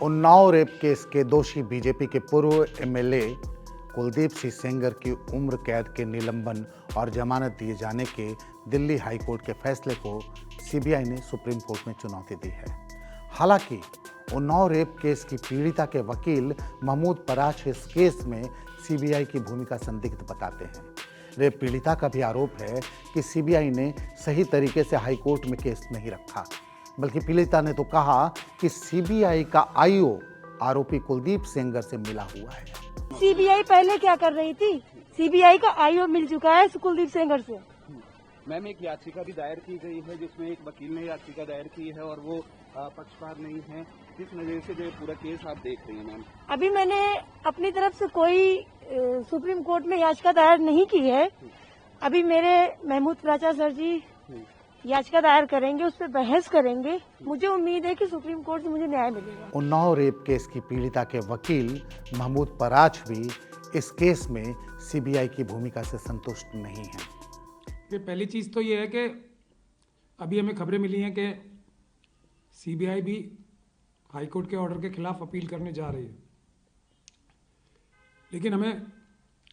Unnao rape case के दोषी BJP के पूर्व एमएलए कुलदीप सिंह सेंगर की उम्र कैद के निलंबन और जमानत दिए जाने के दिल्ली हाईकोर्ट के फैसले को सीबीआई ने सुप्रीम कोर्ट में चुनौती दी है। हालांकि उन्नाव रेप केस की पीड़िता के वकील महमूद पराश इस केस में सीबीआई की भूमिका संदिग्ध बताते हैं। रेप पीड़िता का भी आरोप है कि सीबीआई ने सही तरीके से हाईकोर्ट में केस नहीं रखा, बल्कि पीड़िता ने तो कहा कि सीबीआई का आईओ आरोपी कुलदीप सेंगर से मिला हुआ है। सीबीआई पहले क्या कर रही थी? सीबीआई का आईओ मिल चुका है कुलदीप सेंगर से। मैम, एक याचिका भी दायर की गई है जिसमें एक वकील ने याचिका दायर की है और वो पक्षकार नहीं है। किस नजर से जो पूरा केस आप देख रही हैं मैम? अभी मैंने अपनी तरफ से कोई सुप्रीम कोर्ट में याचिका दायर नहीं की है। अभी मेरे महमूद पराचा सर जी याचिका दायर करेंगे, उस पर बहस करेंगे। मुझे उम्मीद है कि सुप्रीम कोर्ट से मुझे न्याय मिलेगा। उन्नाव रेप केस की पीड़िता के वकील महमूद पराच भी इस केस में सीबीआई की भूमिका से संतुष्ट नहीं है। पहली चीज़ तो ये है कि अभी हमें खबरें मिली हैं कि सीबीआई भी हाईकोर्ट के ऑर्डर के खिलाफ अपील करने जा रही है, लेकिन हमें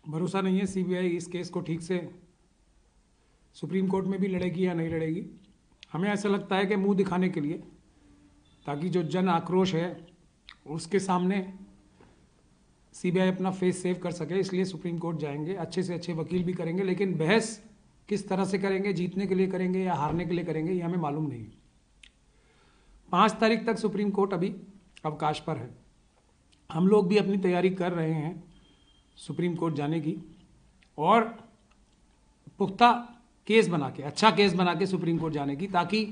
भरोसा नहीं है सीबीआई इस केस को ठीक से सुप्रीम कोर्ट में भी लड़ेगी या नहीं लड़ेगी। हमें ऐसा लगता है कि मुंह दिखाने के लिए, ताकि जो जन आक्रोश है उसके सामने सीबीआई अपना फेस सेव कर सके, इसलिए सुप्रीम कोर्ट जाएंगे। अच्छे से अच्छे वकील भी करेंगे, लेकिन बहस किस तरह से करेंगे, जीतने के लिए करेंगे या हारने के लिए करेंगे, ये हमें मालूम नहीं। 5 तारीख तक सुप्रीम कोर्ट अभी अवकाश पर है। हम लोग भी अपनी तैयारी कर रहे हैं सुप्रीम कोर्ट जाने की, और पुख्ता केस बना के, अच्छा केस बना के सुप्रीम कोर्ट जाने की, ताकि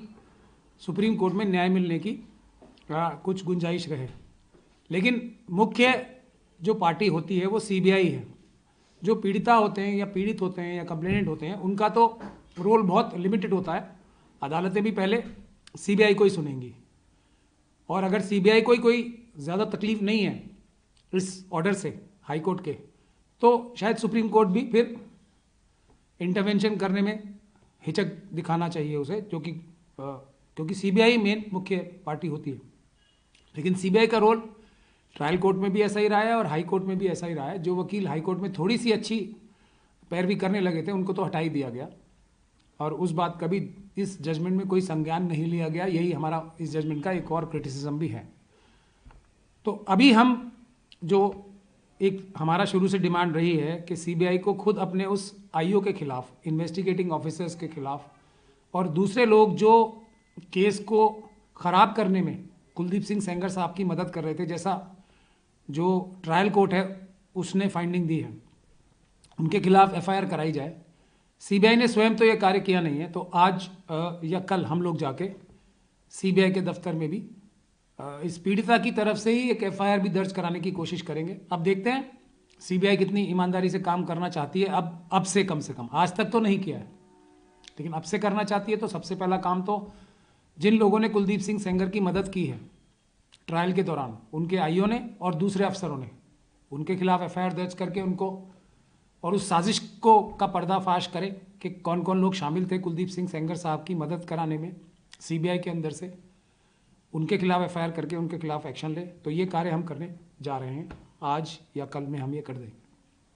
सुप्रीम कोर्ट में न्याय मिलने की कुछ गुंजाइश रहे। लेकिन मुख्य जो पार्टी होती है वो सीबीआई है। जो पीड़िता होते हैं या पीड़ित होते हैं या कंप्लेनेंट होते हैं, उनका तो रोल बहुत लिमिटेड होता है। अदालतें भी पहले सीबीआई को ही सुनेंगी, और अगर सीबीआई को कोई ज़्यादा तकलीफ नहीं है इस ऑर्डर से हाई कोर्ट के, तो शायद सुप्रीम कोर्ट भी फिर इंटरवेंशन करने में हिचक दिखाना चाहिए उसे, क्योंकि सीबीआई मेन मुख्य पार्टी होती है। लेकिन सीबीआई का रोल ट्रायल कोर्ट में भी ऐसा ही रहा है और हाई कोर्ट में भी ऐसा ही रहा है। जो वकील हाई कोर्ट में थोड़ी सी अच्छी पैरवी करने लगे थे, उनको तो हटा ही दिया गया, और उस बात का भी इस जजमेंट में कोई संज्ञान नहीं लिया गया। यही हमारा इस जजमेंट का एक और क्रिटिसिज्म भी है। तो अभी हम जो एक हमारा शुरू से डिमांड रही है कि सीबीआई को खुद अपने उस आईओ के खिलाफ, इन्वेस्टिगेटिंग ऑफिसर्स के खिलाफ, और दूसरे लोग जो केस को ख़राब करने में कुलदीप सिंह सेंगर साहब की मदद कर रहे थे, जैसा जो ट्रायल कोर्ट है उसने फाइंडिंग दी है, उनके खिलाफ एफआईआर कराई जाए। सीबीआई ने स्वयं तो ये कार्य किया नहीं है, तो आज या कल हम लोग जाके सीबीआई के दफ्तर में भी इस पीड़िता की तरफ से ही एक एफआईआर भी दर्ज कराने की कोशिश करेंगे। अब देखते हैं सीबीआई कितनी ईमानदारी से काम करना चाहती है। अब से कम, आज तक तो नहीं किया है, लेकिन अब से करना चाहती है। तो सबसे पहला काम तो जिन लोगों ने कुलदीप सिंह सेंगर की मदद की है ट्रायल के दौरान, उनके आईओ ने और दूसरे अफसरों ने, उनके खिलाफ एफआईआर दर्ज करके उनको, और उस साजिश को का पर्दाफाश करें कि कौन कौन लोग शामिल थे कुलदीप सिंह सेंगर साहब की मदद कराने में सीबीआई के अंदर से, उनके खिलाफ एफआईआर करके उनके खिलाफ एक्शन ले। तो ये कार्य हम करने जा रहे हैं, आज या कल में हम ये कर देंगे।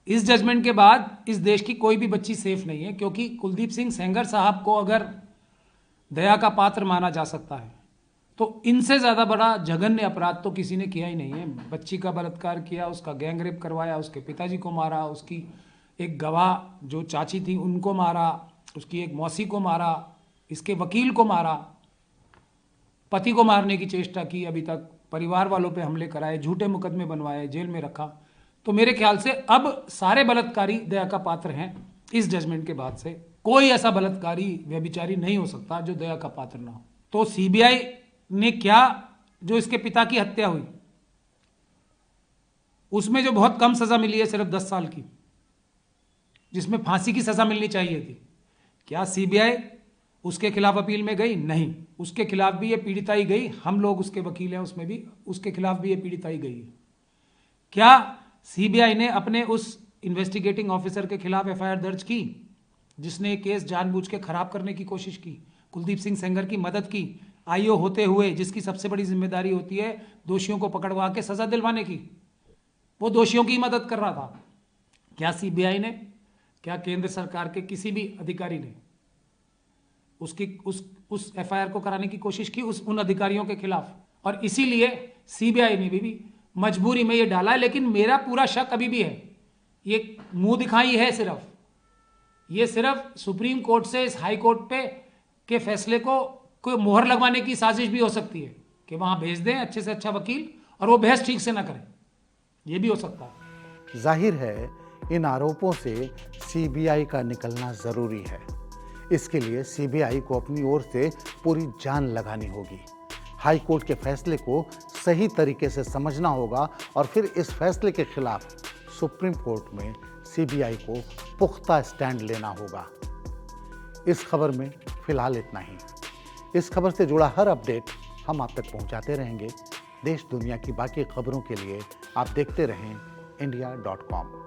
इस जजमेंट के बाद इस देश की कोई भी बच्ची सेफ नहीं है, क्योंकि कुलदीप सिंह सेंगर साहब को अगर दया का पात्र माना जा सकता है, तो इनसे ज़्यादा बड़ा जघन्य अपराध तो किसी ने किया ही नहीं है। बच्ची का बलात्कार किया, उसका गैंग रेप करवाया, उसके पिताजी को मारा, उसकी एक गवाह जो चाची थी उनको मारा, उसकी एक मौसी को मारा, इसके वकील को मारा, पति को मारने की चेष्टा की, अभी तक परिवार वालों पे हमले कराए, झूठे मुकदमे बनवाए, जेल में रखा। तो मेरे ख्याल से अब सारे बलात्कारी दया का पात्र हैं। इस जजमेंट के बाद से कोई ऐसा बलात्कारी व्यभिचारी नहीं हो सकता जो दया का पात्र ना हो। तो सीबीआई ने क्या, जो इसके पिता की हत्या हुई उसमें जो बहुत कम सजा मिली है, सिर्फ 10 साल की, जिसमें फांसी की सजा मिलनी चाहिए थी, क्या सीबीआई उसके खिलाफ अपील में गई? नहीं, उसके खिलाफ भी ये पीड़िता ही गई। हम लोग उसके वकील हैं, उसमें भी उसके खिलाफ भी ये पीड़िता ही गई है। क्या सीबीआई ने अपने उस इन्वेस्टिगेटिंग ऑफिसर के खिलाफ एफआईआर दर्ज की जिसने केस जानबूझ के खराब करने की कोशिश की, कुलदीप सिंह सेंगर की मदद की? आईओ होते हुए जिसकी सबसे बड़ी जिम्मेदारी होती है दोषियों को पकड़वा के सजा दिलवाने की, वो दोषियों की मदद कर रहा था। क्या सीबीआई ने, क्या केंद्र सरकार के किसी भी अधिकारी ने उस एफआईआर को कराने की कोशिश की उन अधिकारियों के खिलाफ? और इसीलिए सीबीआई ने भी मजबूरी में ये डाला है। लेकिन मेरा पूरा शक अभी भी है, ये मुंह दिखाई है सिर्फ, ये सिर्फ सुप्रीम कोर्ट से इस हाई कोर्ट पे के फैसले को कोई मोहर लगवाने की साजिश भी हो सकती है कि वहां भेज दें अच्छे से अच्छा वकील और वो बहस ठीक से ना करें, ये भी हो सकता है। जाहिर है इन आरोपों से सीबीआई का निकलना जरूरी है। इसके लिए सीबीआई को अपनी ओर से पूरी जान लगानी होगी। हाई कोर्ट के फैसले को सही तरीके से समझना होगा और फिर इस फैसले के खिलाफ सुप्रीम कोर्ट में सीबीआई को पुख्ता स्टैंड लेना होगा। इस खबर में फिलहाल इतना ही। इस खबर से जुड़ा हर अपडेट हम आप तक पहुंचाते रहेंगे। देश दुनिया की बाकी खबरों के लिए आप देखते रहें India.com।